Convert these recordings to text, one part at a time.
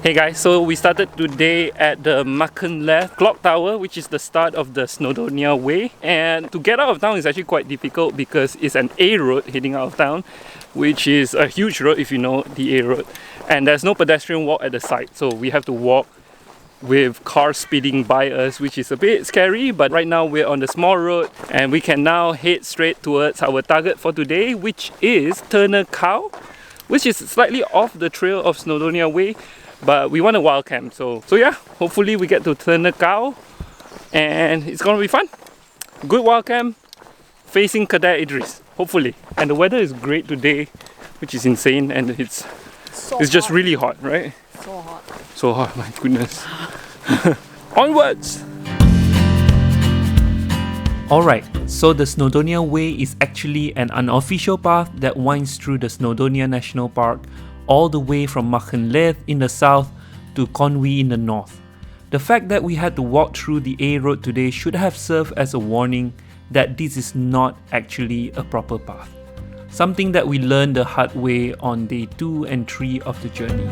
Hey guys, so we started today at the Markenleth clock tower, which is the start of the Snowdonia Way. And to get out of town is actually quite difficult because it's an A road heading out of town, which is a huge road if you know the A road. And there's no pedestrian walk at the side, so we have to walk with cars speeding by us, which is a bit scary. But right now we're on the small road and we can now head straight towards our target for today, which is Dolgellau, which is slightly off the trail of Snowdonia Way. But we want a wild camp, so yeah, hopefully we get to Dolgellau and it's gonna be fun. Good wild camp facing Cadet Idris, hopefully. And the weather is great today, which is insane, and it's just really hot, right? So hot. So hot, my goodness. Onwards! Alright, so the Snowdonia Way is actually an unofficial path that winds through the Snowdonia National Park all the way from Markenleth in the south to Conwy in the north. The fact that we had to walk through the A road today should have served as a warning that this is not actually a proper path. Something that we learned the hard way on day 2 and 3 of the journey.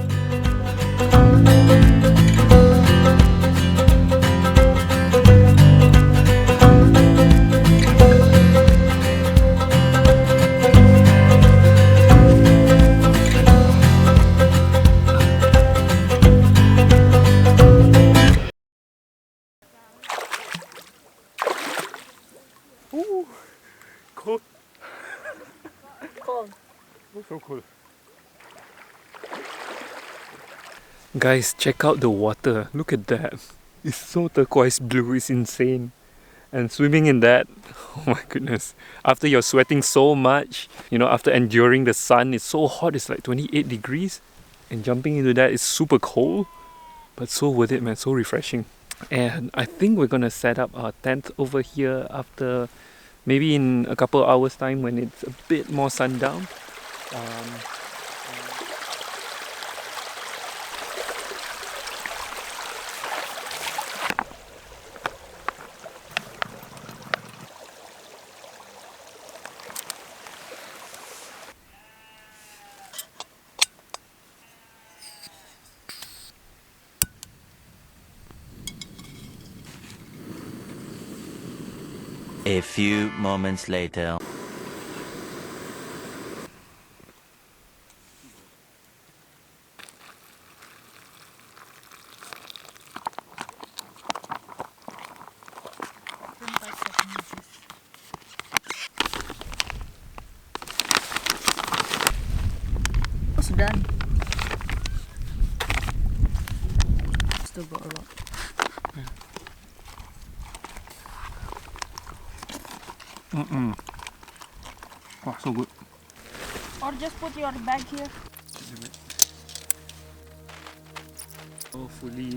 Ooh, cold. Cold. Oh, so cool. Guys, check out the water. Look at that. It's so turquoise blue, it's insane. And swimming in that, oh my goodness. After you're sweating so much, you know, after enduring the sun, it's so hot, it's like 28 degrees. And jumping into that is super cold, but so worth it, man, so refreshing. And I think we're gonna set up our tent over here after maybe in a couple of hours time when it's a bit more sundown. A few moments later. It's done. Still got a lot. Wow, so good. Or just put your bag here. Hopefully.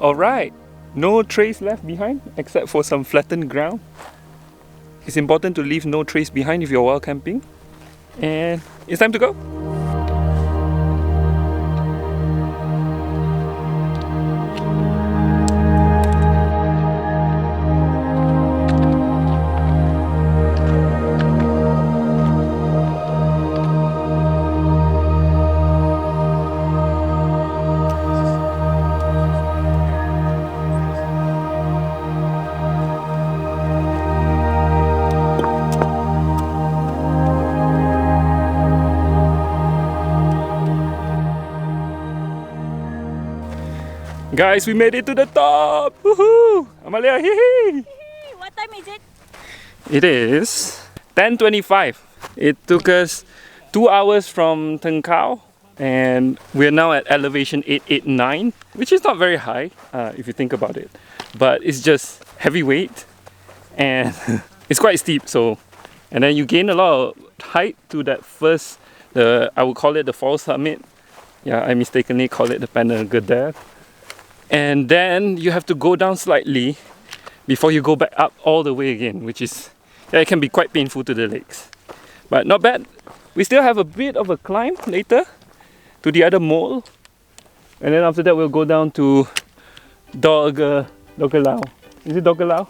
Alright, no trace left behind except for some flattened ground. It's important to leave no trace behind if you're wild camping. And it's time to go. Guys, we made it to the top! Woohoo! Amalia, hee hee! What time is it? It is 10:25. It took us 2 hours from Tengkao, and we're now at elevation 889, which is not very high if you think about it, but it's just heavyweight and it's quite steep. So, and then you gain a lot of height to that first, I would call it the fall summit. Yeah, I mistakenly call it the Panagada. And then you have to go down slightly before you go back up all the way again, which is, yeah, it can be quite painful to the legs. But not bad. We still have a bit of a climb later to the other mole. And then after that we'll go down to Dolgellau. Is it Dolgellau?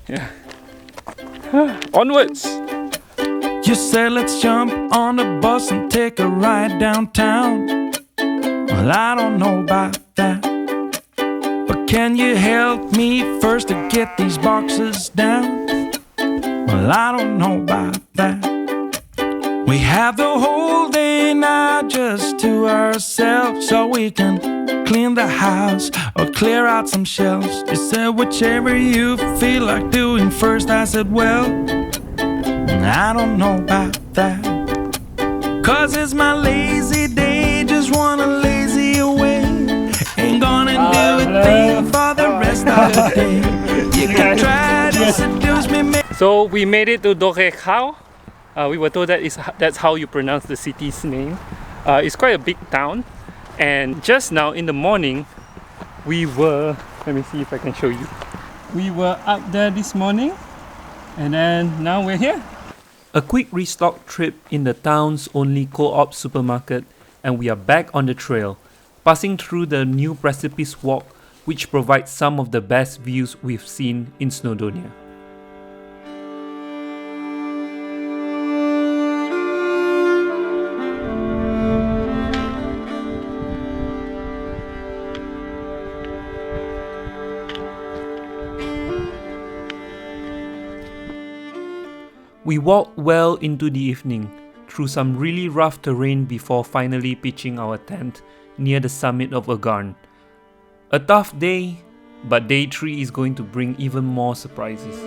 Yeah. Onwards! You said let's jump on the bus and take a ride downtown. Well, I don't know about that, but can you help me first to get these boxes down? Well, I don't know about that. We have the whole day now just to ourselves, so we can clean the house or clear out some shelves. You said whichever you feel like doing first. I said, well, I don't know about that, 'cause it's my lazy day, just wanna lazy away. Ain't gonna do a thing for the rest of the day. You can try to seduce me. So we made it to Dolgellau. We were told that that's how you pronounce the city's name. It's quite a big town, and just now in the morning we were, let me see if I can show you. We were up there this morning, and then now we're here. A quick restock trip in the town's only co-op supermarket, and we are back on the trail, passing through the new precipice walk, which provides some of the best views we've seen in Snowdonia. We walked well into the evening, through some really rough terrain before finally pitching our tent near the summit of Agarn. A tough day, but day 3 is going to bring even more surprises.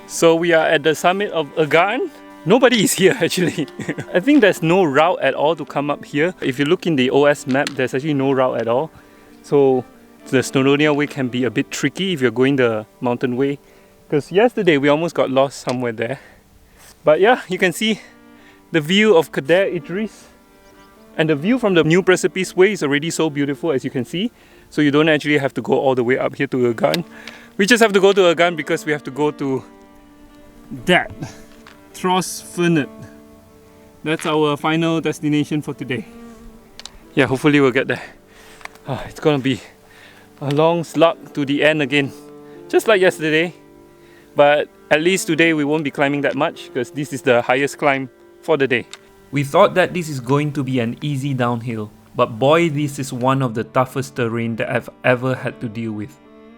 So we are at the summit of Agarn. Nobody is here actually. I think there's no route at all to come up here. If you look in the OS map, there's actually no route at all. So the Snowdonia Way can be a bit tricky if you're going the mountain way. Because yesterday we almost got lost somewhere there. But yeah, you can see the view of Kader Idris. And the view from the new precipice way is already so beautiful, as you can see. So you don't actually have to go all the way up here to Agarn. We just have to go to Agarn because we have to go to that Tryfan. That's our final destination for today. Yeah, hopefully we'll get there. It's gonna be a long slog to the end again, just like yesterday. But at least today we won't be climbing that much because this is the highest climb for the day. We thought that this is going to be an easy downhill, but boy, this is one of the toughest terrain that I've ever had to deal with.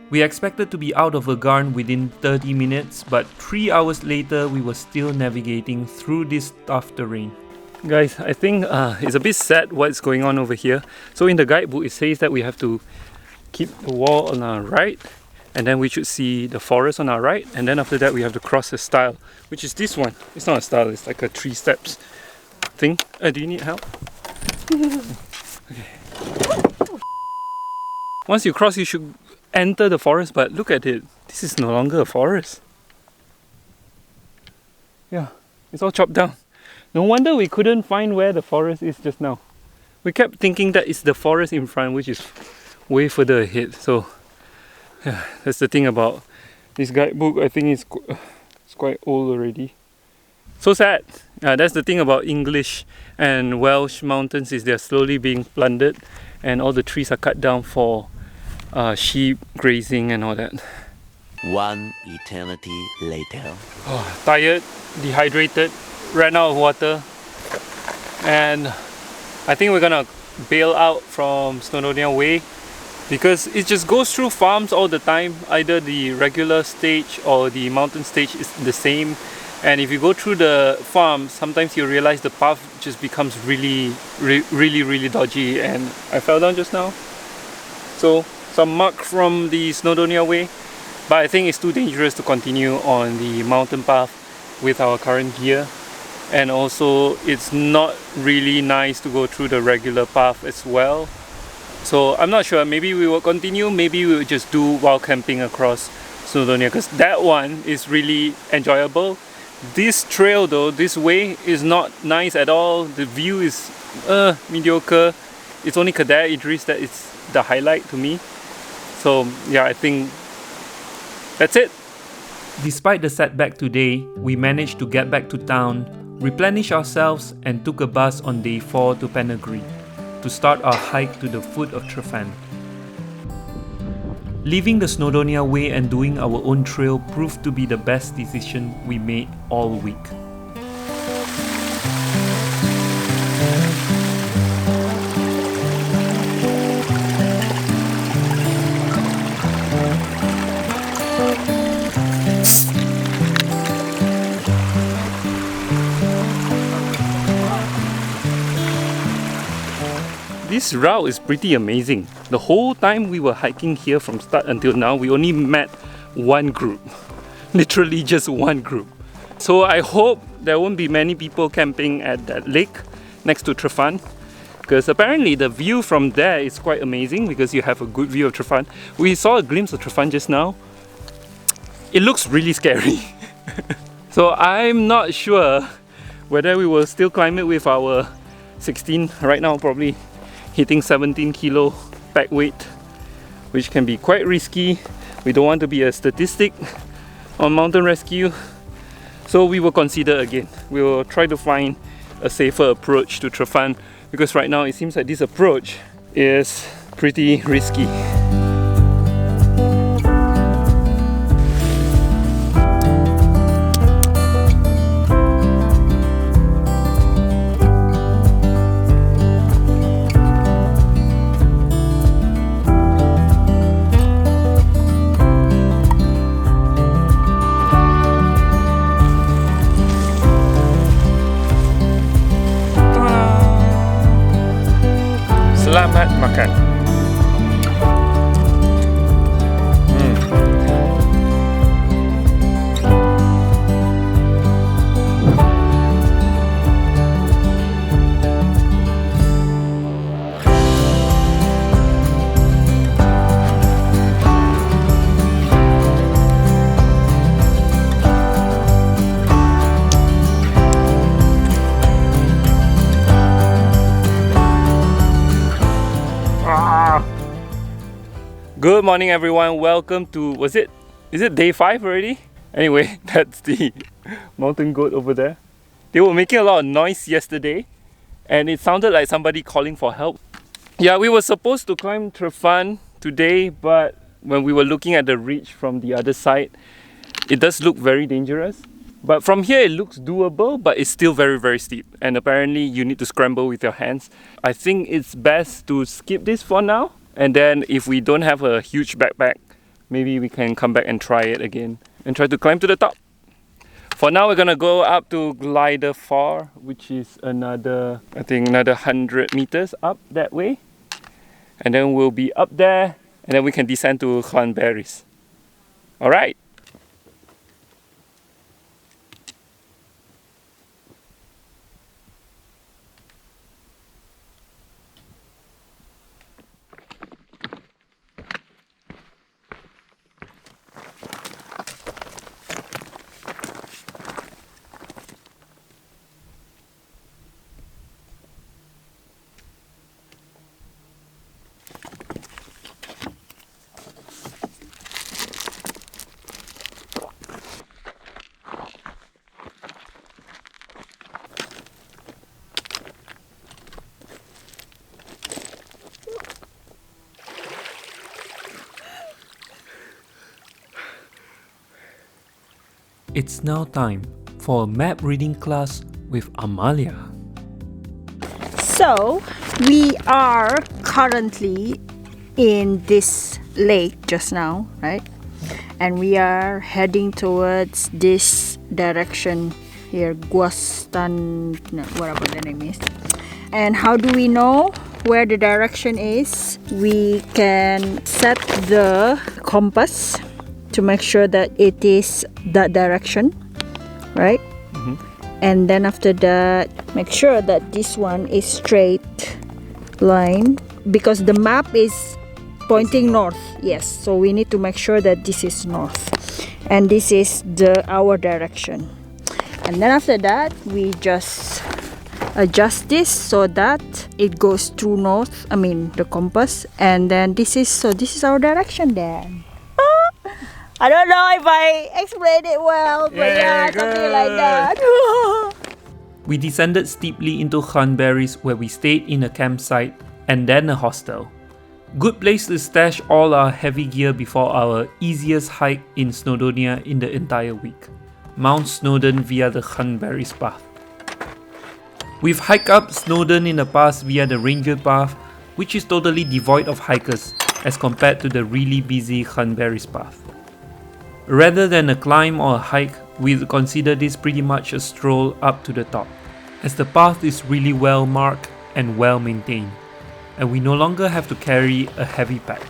We expected to be out of Agarn within 30 minutes, but 3 hours later we were still navigating through this tough terrain. Guys, I think it's a bit sad what's going on over here. So in the guidebook it says that we have to keep the wall on our right, and then we should see the forest on our right, and then after that we have to cross a stile, which is this one. It's not a stile, it's like a 3 steps thing. Do you need help? Okay. Once you cross you should enter the forest, but look at it. This is no longer a forest. Yeah, it's all chopped down. No wonder we couldn't find where the forest is just now. We kept thinking that it's the forest in front, which is way further ahead. So yeah, that's the thing about this guidebook. I think it's quite old already. So sad. That's the thing about English and Welsh mountains, is they're slowly being plundered and all the trees are cut down for sheep grazing and all that. One eternity later. Tired, dehydrated, ran out of water, and I think we're gonna bail out from Snowdonia Way because it just goes through farms all the time. Either the regular stage or the mountain stage is the same, and if you go through the farm, sometimes you realize the path just becomes really dodgy, and I fell down just now. So some mark from the Snowdonia Way, but I think it's too dangerous to continue on the mountain path with our current gear, and also it's not really nice to go through the regular path as well. So I'm not sure, maybe we will continue, maybe we will just do wild camping across Snowdonia, because that one is really enjoyable. This trail though, this way is not nice at all. The view is mediocre. It's only Cadet Idris that is the highlight to me. So yeah, I think that's it. Despite the setback today, we managed to get back to town, replenish ourselves, and took a bus on day 4 to Penegri to start our hike to the foot of Tryfan. Leaving the Snowdonia Way and doing our own trail proved to be the best decision we made all week. This route is pretty amazing. The whole time we were hiking here from start until now, we only met one group. Literally just one group. So I hope there won't be many people camping at that lake next to Tryfan, because apparently the view from there is quite amazing because you have a good view of Tryfan. We saw a glimpse of Tryfan just now. It looks really scary. So I'm not sure whether we will still climb it with our 16 right now, probably hitting 17 kilo pack weight, which can be quite risky. We don't want to be a statistic on mountain rescue, so we will consider again. We will try to find a safer approach to Tryfan, because right now it seems like this approach is pretty risky. Selamat makan. Good morning everyone, welcome to, is it day 5 already? Anyway, that's the mountain goat over there. They were making a lot of noise yesterday and it sounded like somebody calling for help. Yeah, we were supposed to climb Tryfan today, but when we were looking at the ridge from the other side, it does look very dangerous. But from here it looks doable, but it's still very steep, and apparently you need to scramble with your hands. I think it's best to skip this for now. And then if we don't have a huge backpack, maybe we can come back and try it again and try to climb to the top. For now, we're gonna go up to Glider 4, which is another 100 meters up that way. And then we'll be up there, and then we can descend to Clanberries. Alright. It's now time for a map reading class with Amalia. So So we are currently in this lake just now, right? And we are heading towards this direction here, Guastan, no, whatever the name is. And how do we know where the direction is? We can set the compass to make sure that it is that direction, right? And then after that, make sure that this one is straight line, because the map is pointing north. Yes, so we need to make sure that this is north and this is our direction. And then after that, we just adjust this so that it goes true north, I mean the compass, and then this is our direction then. I don't know if I explained it well, but yeah, something like that. We descended steeply into Cranberries, where we stayed in a campsite and then a hostel. Good place to stash all our heavy gear before our easiest hike in Snowdonia in the entire week, Mount Snowdon via the Cranberries path. We've hiked up Snowdon in the past via the Ranger path, which is totally devoid of hikers as compared to the really busy Cranberries path. Rather than a climb or a hike, we'll consider this pretty much a stroll up to the top, as the path is really well marked and well maintained, and we no longer have to carry a heavy pack.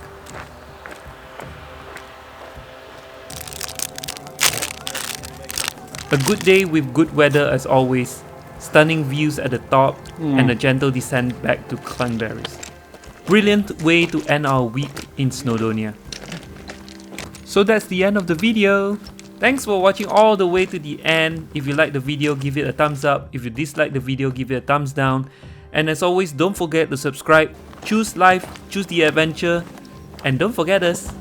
A good day with good weather as always, stunning views at the top, and a gentle descent back to Cranberries. Brilliant way to end our week in Snowdonia. So that's the end of the video. Thanks for watching all the way to the end. If you like the video, give it a thumbs up. If you dislike the video, give it a thumbs down. And as always, don't forget to subscribe, choose life, choose the adventure, and don't forget us.